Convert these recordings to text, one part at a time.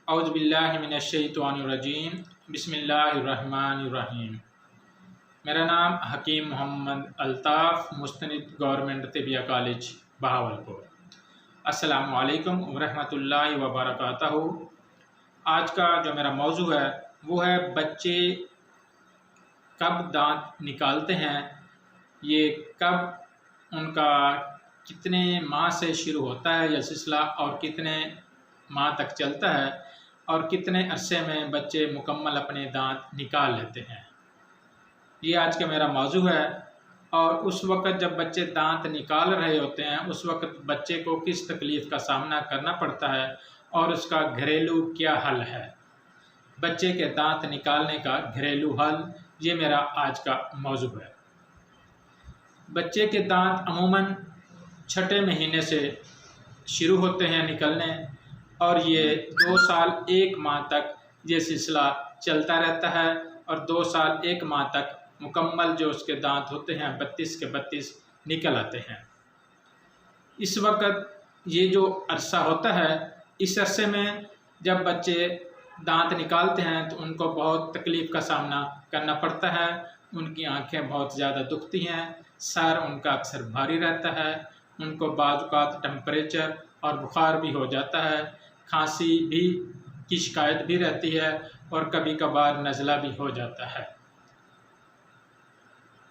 औज़ुबिल्लाहि मिनश्शैतानिर्रजीम बिस्मिल्लाहिर्रहमानिर्रहीम। मेरा नाम हकीम मोहम्मद अल्ताफ़, मुस्तनिद गवर्नमेंट तिबिया कॉलेज बहावलपुर। अस्सलामु अलैकुम वरहमतुल्लाहि वबरकातुहू। आज का जो मेरा मौजू है वो है बच्चे कब दांत निकालते हैं, ये कब उनका कितने माह से शुरू होता है यह सिलसिला और कितने माह तक चलता है और कितने अरसे में बच्चे मुकम्मल अपने दांत निकाल लेते हैं। ये आज का मेरा मौजू है। और उस वक़्त जब बच्चे दांत निकाल रहे होते हैं उस वक़्त बच्चे को किस तकलीफ़ का सामना करना पड़ता है और उसका घरेलू क्या हल है। बच्चे के दांत निकालने का घरेलू हल, ये मेरा आज का मौजू है। बच्चे के दांत अमूमन छठे महीने से शुरू होते हैं निकलने और ये 2 साल 1 माह तक ये सिलसिला चलता रहता है और 2 साल 1 माह तक मुकम्मल जो उसके दांत होते हैं 32 के 32 निकल आते हैं। इस वक्त ये जो अरसा होता है, इस अरसे में जब बच्चे दांत निकालते हैं तो उनको बहुत तकलीफ़ का सामना करना पड़ता है। उनकी आंखें बहुत ज़्यादा दुखती हैं, सर उनका अक्सर भारी रहता है, उनको बाज़-औक़ात टेम्परेचर और बुखार भी हो जाता है, खांसी भी की शिकायत भी रहती है और कभी कभार नज़ला भी हो जाता है।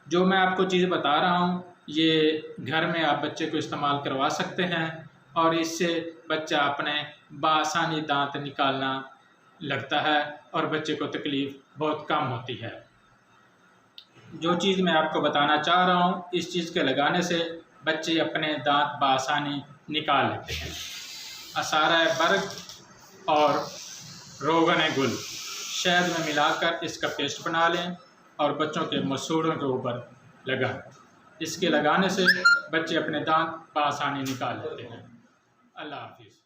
जो मैं आपको चीज़ बता रहा हूँ ये घर में आप बच्चे को इस्तेमाल करवा सकते हैं और इससे बच्चा अपने बआसानी दांत निकालना लगता है और बच्चे को तकलीफ़ बहुत कम होती है। जो चीज़ मैं आपको बताना चाह रहा हूँ, इस चीज़ के लगाने से बच्चे अपने दांत बआसानी निकाल लेते हैं। असारा बर्ग और रोगन गुल शहद में मिलाकर इसका पेस्ट बना लें और बच्चों के मसूड़ों के ऊपर लगाएं। इसके लगाने से बच्चे अपने दांत बआसानी निकाल लेते हैं। अल्लाह हाफ़िज़।